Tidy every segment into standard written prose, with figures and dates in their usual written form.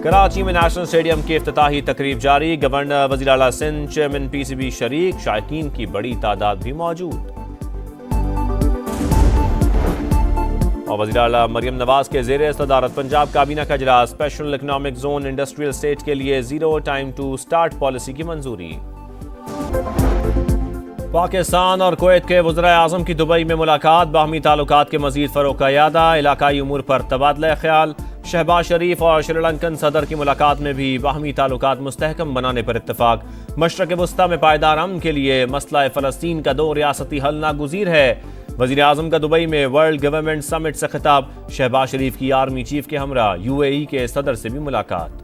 कराची में national stadium की इफ्तिताही तकरीब जारी। गवर्नर, वज़ीर आला सिंध, चेयरमैन PCB शरीक, शायकीन की बड़ी तादाद भी मौजूद। और वज़ीर आला मरियम नवाज के ज़ेरे सदारत पंजाब काबीना का इजलास। Special economic zone industrial state के लिए 0 टाइम टू स्टार्ट पॉलिसी की मंजूरी। पाकिस्तान और कुवैत के वज़राए आज़म की दुबई में मुलाकात। बाहमी ताल्लुकात के मज़ीद फ़रोग़ का इरादा। इलाकाई उमूर पर तबादला ख्याल। शहबाज शरीफ और श्रीलंकन सदर की मुलाकात में भी बाहमी ताल्लुकात मुस्तहकम बनाने पर इत्तफाक। मशरक़ वस्ता में पायदार अमन के लिए मसला फ़लस्तीन का 2 रियासती हल नागुज़ीर है। वज़ीर आज़म का दुबई में वर्ल्ड गवर्नमेंट समिट से खिताब। शहबाज शरीफ की आर्मी चीफ के हमरा UAE के सदर से भी मुलाकात।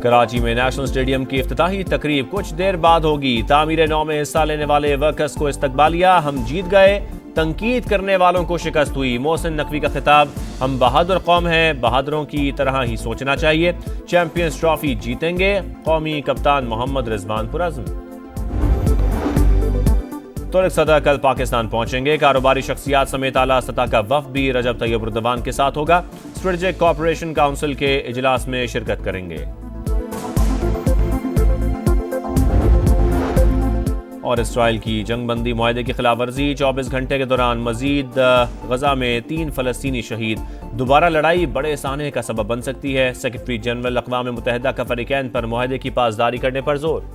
कराची में नेशनल स्टेडियम की इफ्तिताही तकरीब कुछ देर बाद होगी। तामीर नौ में हिस्सा लेने वाले वर्कर्स को इस्तकबालिया। हम जीत गए, तंकीद करने वालों को शिकस्त हुई। मोहसिन नकवी का खिताब। हम बहादुर कौम हैं, बहादुरों की तरह ही सोचना चाहिए। चैंपियंस ट्रॉफी जीतेंगे। कौमी कप्तान मोहम्मद रिजवान पुरअज़्म। तुर्क सदर कल पाकिस्तान पहुंचेंगे। कारोबारी शख्सियात समेत आला सतह का वफ़द भी रजब तैयब एर्दोगान के साथ होगा। स्ट्रेटेजिक कोऑपरेशन काउंसिल के इजलास में शिरकत करेंगे। और इसराइल की जंगबंदी मुआहदे की खिलाफ वर्जी। 24 घंटे के दौरान मजीद गजा में 3 फ़लस्तीनी शहीद। दोबारा लड़ाई बड़े साने का सबब बन सकती है। सेक्रेटरी जनरल अक़वाम मुत्तहिदा का फरीक़ैन पर मुआहदे की पासदारी करने पर जोर।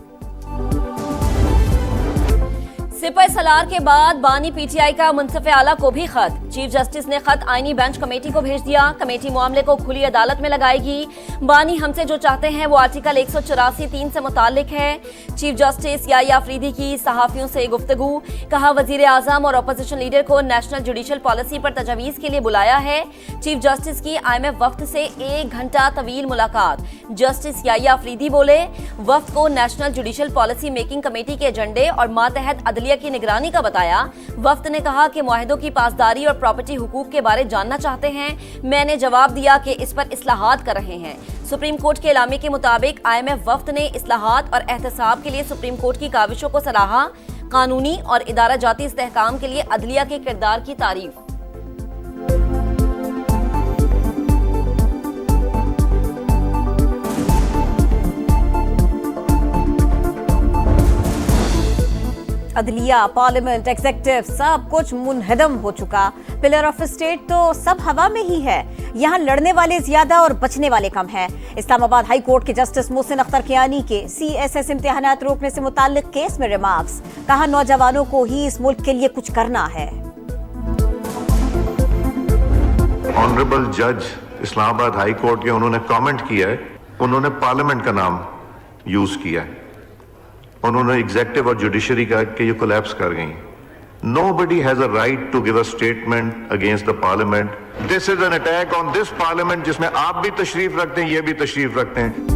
सिपह सलार के बाद बानी PTI का मुंसिफ आला को भी खत। चीफ जस्टिस ने खत आईनी बेंच कमेटी को भेज दिया। कमेटी मामले को खुली अदालत में लगाएगी। बानी हमसे जो चाहते हैं वो आर्टिकल 184(3) से मुतालिक है। चीफ जस्टिस याह्या अफरीदी की सहाफियों से गुफ्तगू। कहा वजीर आजम और अपोजिशन लीडर को नेशनल जुडिशल पॉलिसी पर तजवीज़ के लिए बुलाया है। चीफ जस्टिस की IMF वफ्द से 1 घंटा तवील मुलाकात। जस्टिस याह्या अफरीदी बोले, वफ्द को national judicial policy making committee के एजेंडे और मातहत अदलिया की निगरानी का बताया। वफ्द ने कहा कि मुआहदों की पासदारी और प्रॉपर्टी हुकूक के बारे जानना चाहते हैं। मैंने जवाब दिया कि इस पर इस्लाहात कर रहे हैं। सुप्रीम कोर्ट के एलामे के मुताबिक IMF वफ्द ने इस्लाहात और एहतसाब के लिए सुप्रीम कोर्ट की काविशों को सराहा। कानूनी और इदारा जाती इस्तेहकाम के लिए अदलिया के किरदार की तारीफ। अदलिया, पार्लियामेंट, एग्जीक्यूटिव सब कुछ मुनहदम हो चुका। पिलर ऑफ स्टेट तो सब हवा में ही है। यहाँ लड़ने वाले ज्यादा और बचने वाले कम हैं। इस्लामाबाद हाई कोर्ट के जस्टिस मोहसिन अख्तर कियानी के CSS इम्तिहानात रोकने से मुताल्लिक केस में रिमार्क्स। कहा नौजवानों को ही इस मुल्क के लिए कुछ करना है। ऑनरेबल जज इस्लामाबाद हाई कोर्ट के उन्होंने कमेंट किया है, उन्होंने पार्लियामेंट का नाम यूज किया है। उन्होंने एग्जीक्यूटिव और जुडिशरी का कि ये कोलैप्स कर गई। Nobody has a right to give a statement against the parliament. This is an attack on this parliament जिसमें आप भी तशरीफ रखते हैं, ये भी तशरीफ रखते हैं।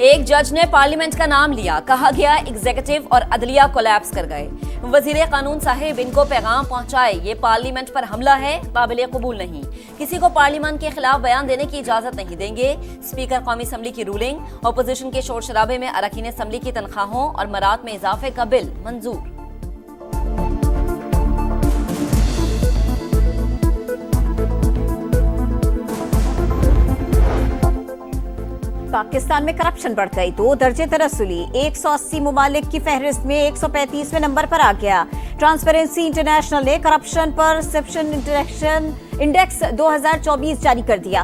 एक जज ने पार्लियामेंट का नाम लिया। कहा गया एग्जीक्यूटिव और अदलिया कोलैप्स कर गए। वजीर कानून साहिब इनको पैगाम पहुंचाए, ये पार्लियामेंट पर हमला है, काबिल कबूल नहीं। किसी को पार्लियामेंट के खिलाफ बयान देने की इजाजत नहीं देंगे। स्पीकर कौमी असम्बली की रूलिंग। अपोजिशन के शोर शराबे में अरकान असम्बली की तनख्वाहों और मरात में इजाफे का बिल मंजूर। पाकिस्तान में करप्शन बढ़ गई। 2 दर्जे तरसुली। 180 मुमालिक की फहरिस्त में 135वें नंबर पर आ गया। ट्रांसपेरेंसी इंटरनेशनल ने करप्शन परसेप्शन इंडेक्स 2024 जारी कर दिया।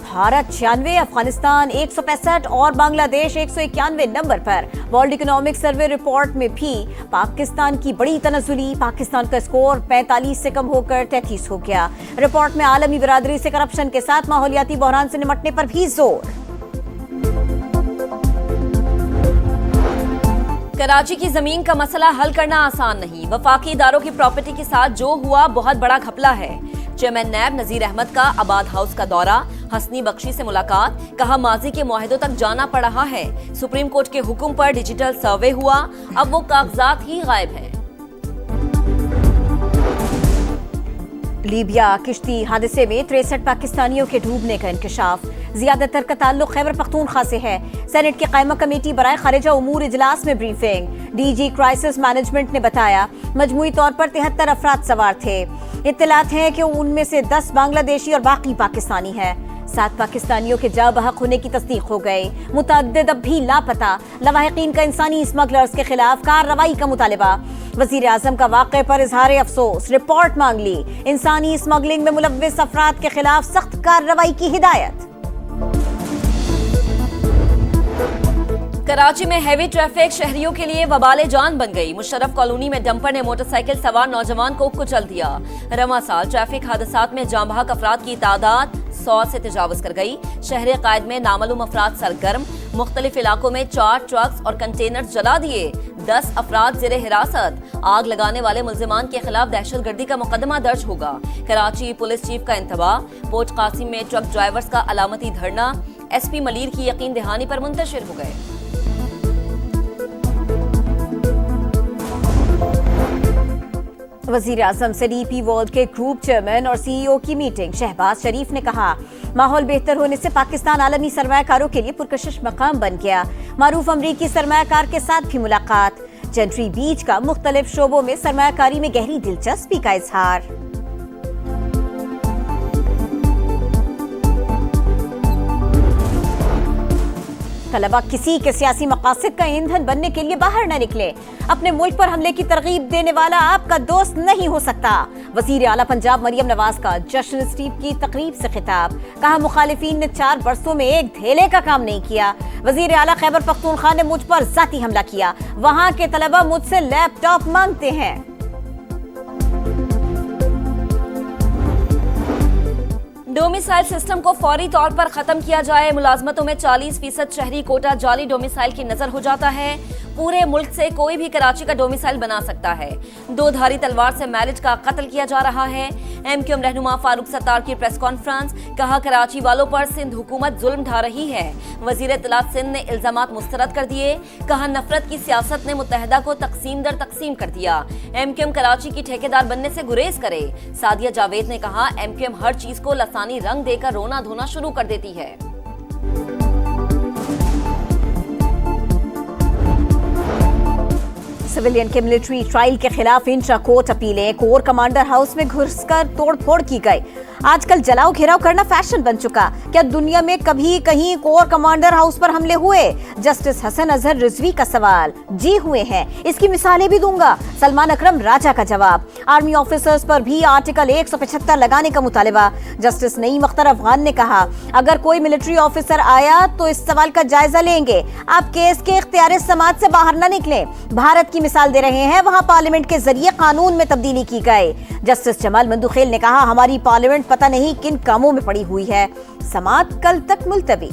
भारत 96, अफगानिस्तान 165 और बांग्लादेश 191 नंबर पर। वर्ल्ड इकोनॉमिक सर्वे रिपोर्ट में भी पाकिस्तान की बड़ी तनज़ुली। पाकिस्तान का स्कोर 45 से कम होकर 33 हो गया। रिपोर्ट में आलमी बिरादरी से करप्शन के साथ माहौलियाती बहरान से निपटने पर भी जोर। कराची की जमीन का मसला हल करना आसान नहीं। वफाकी इदारों की प्रॉपर्टी के साथ जो हुआ बहुत बड़ा घपला है। चेयरमैन नैब नजीर अहमद का आबाद हाउस का दौरा। हसनी बख्शी से मुलाकात। कहा माजी के मुआहदों तक जाना पड़ रहा है। सुप्रीम कोर्ट के हुक्म पर डिजिटल सर्वे हुआ, अब वो कागजात ही गायब हैं। लीबिया किश्ती हादसे में 63 पाकिस्तानियों के डूबने का इंकशाफ। ज्यादातर का ताल्लुक खैबर पख्तूनख्वा से है। सेनेट की कायमा कमेटी बराए खारिजा उमूर इजलास में ब्रीफिंग। डीजी क्राइसिस मैनेजमेंट ने बताया मजमूई तौर पर 73 अफराद सवार थे। इत्तलात हैं कि उनमें से 10 बांग्लादेशी और बाकी पाकिस्तानी हैं। 7 पाकिस्तानियों के जा बहक होने की तस्दीक हो गई। मुतअद्दिद अब भी लापता। लवाहिकीन का इंसानी स्मगलर्स के खिलाफ कार्रवाई का मुतालिबा। वजीर आजम का वाक़े पर इजहार अफसोस, रिपोर्ट मांग ली। इंसानी स्मगलिंग में मुलव्विस अफराद के खिलाफ सख्त कार्रवाई की हिदायत। कराची में हैवी ट्रैफिक शहरियों के लिए वबाले जान बन गई। मुशर्रफ कॉलोनी में डंपर ने मोटरसाइकिल सवार नौजवान को कुचल दिया। रवां साल ट्रैफिक हादसात में जाँ बहक अफराद की तादाद 100 से तजावुज कर गई। शहर कायद में नामालूम अफराद सरगर्म। मुख्तलिफ इलाकों में 4 ट्रक्स और कंटेनर जला दिए। 10 अफराद जेर हिरासत। आग लगाने वाले मुल्जिमान के खिलाफ दहशतगर्दी का मुकदमा दर्ज होगा। कराची पुलिस चीफ का इंतबाह। पोर्ट कासिम में ट्रक ड्राइवर्स का अलामती धरना SP मलीर की यकीन दहानी पर मुंतशिर हो गए। वजीर आजम से DP वर्ल्ड के ग्रुप चेयरमैन और CEO की मीटिंग। शहबाज शरीफ ने कहा माहौल बेहतर होने से पाकिस्तान आलमी सरमायाकारों के लिए पुरकशिश मकाम बन गया। मारूफ अमरीकी सरमायाकार के साथ भी मुलाकात। जेंट्री बीच का मुख्तलिफ शोबों में सरमायाकारी में गहरी दिलचस्पी का इजहार। तलबा किसी के सियासी मकासद का ईंधन बनने के लिए बाहर न निकले। अपने मुल्क पर हमले की तरगीब देने वाला आपका दोस्त नहीं हो सकता। वजीर आला पंजाब मरियम नवाज का जश्न स्टीव की तकरीब से खिताब। कहा मुखालिफिन ने 4 बरसों में एक धेले का काम नहीं किया। वजीर आला खैबर पख्तूनख्वा ने मुझ पर जाती हमला किया। वहां के तलबा मुझसे लैपटॉप मांगते हैं। डोमिसाइल सिस्टम को फौरी तौर पर खत्म किया जाए। मुलाजमतों में 40% शहरी कोटा जाली डोमिसाइल की नजर हो जाता है। पूरे मुल्क से कोई भी कराची का डोमिसाइल बना सकता है। 2 धारी तलवार से मैरिज का कत्ल किया जा रहा है। MQM रहनुमा फारूक सत्तार की प्रेस कॉन्फ्रेंस। कहा कराची वालों पर सिंध हुकूमत जुल्म ढा रही है। वजीर इत्तलात सिंध ने इल्जामात मुस्तरद कर दिए। कहा नफरत की सियासत ने मुत्तहदा को तकसीम दर तकसीम कर दिया। MQM कराची की ठेकेदार बनने से गुरेज करे। सादिया जावेद ने कहा MQM हर चीज को लसानी रंग देकर रोना धोना शुरू कर देती है। सिविलियन के मिलिट्री ट्रायल के खिलाफ इंट्रा कोर्ट अपीलें। कोर कमांडर हाउस में घुसकर तोड़फोड़ की गई। आजकल जलाओ घेराव करना फैशन बन चुका। क्या दुनिया में कभी कहीं कोर कमांडर हाउस पर हमले हुए? जस्टिस हसन अजहर रिजवी का सवाल। जी हुए हैं, इसकी मिसालें भी दूंगा। सलमान अकरम राजा का जवाब। आर्मी ऑफिसर्स पर भी आर्टिकल 175 लगाने का मुतालिबा। जस्टिस नईम अख्तर अफगान ने कहा अगर कोई मिलिट्री ऑफिसर आया तो इस सवाल का जायजा लेंगे। आप केस के इख्तियार समात से बाहर न निकलें। भारत की मिसाल दे रहे हैं, वहां पार्लियामेंट के जरिए कानून में तब्दीली की गई। जस्टिस जमाल मंदुखेल ने कहा हमारी पार्लियामेंट पता नहीं किन कामों में पड़ी हुई है। समात कल तक मुलतवी।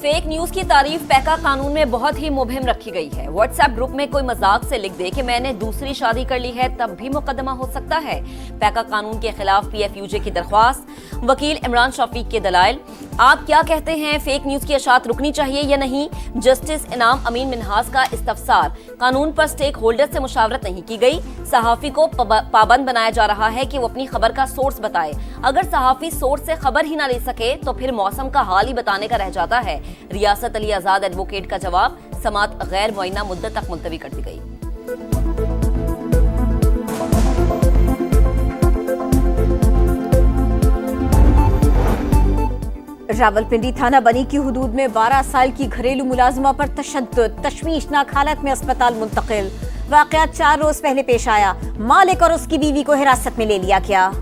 फेक न्यूज की तारीफ पैका कानून में बहुत ही मुबहिम रखी गई है। व्हाट्सएप ग्रुप में कोई मजाक से लिख दे कि मैंने दूसरी शादी कर ली है तब भी मुकदमा हो सकता है। पैका कानून के खिलाफ PFUJ की दरख्वास्त। वकील इमरान शफीक के दलाइल। आप क्या कहते हैं, फेक न्यूज की अशात रुकनी चाहिए या नहीं? जस्टिस इनाम अमीन मिन्हास का इस्तफसार। कानून पर स्टेक होल्डर से मुशावरत नहीं की गई। सहाफी को पाबंद बनाया जा रहा है कि वो अपनी खबर का सोर्स बताए। अगर सहाफी सोर्स से खबर ही ना ले सके तो फिर मौसम का हाल ही बताने का रह जाता है। रियासत अली आजाद एडवोकेट का जवाब। समात गैर मुअय्यना मुद्दत तक मुलतवी कर दी गई। रावलपिंडी थाना बनी की हुदूद में 12 साल की घरेलू मुलाजिमा पर तशद्दुद। तशवीशनाक हालत में अस्पताल मुंतकिल। वाकया 4 रोज पहले पेश आया। मालिक और उसकी बीवी को हिरासत में ले लिया गया।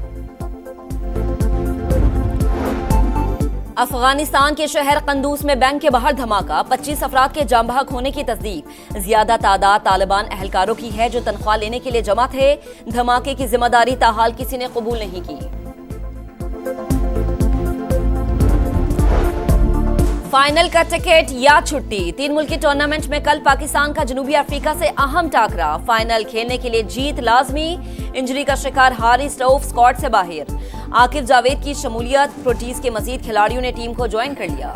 अफगानिस्तान के शहर कंदूज में बैंक के बाहर धमाका। 25 अफराद के जाम बहक होने की तस्दीक। ज्यादा तादाद तालिबान अहलकारों की है जो तनख्वाह लेने के लिए जमा थे। धमाके की जिम्मेदारी ताहाल किसी ने कबूल नहीं की। फाइनल का टिकट या छुट्टी। 3 मुल्की टूर्नामेंट में कल पाकिस्तान का जनूबी अफ्रीका से अहम टाकरा। फाइनल खेलने के लिए जीत लाजमी। इंजरी का शिकार हारी स्टोफ स्क्वाड से बाहर। आकिब जावेद की शमूलियत। प्रोटीज के मजीद खिलाड़ियों ने टीम को ज्वाइन कर लिया।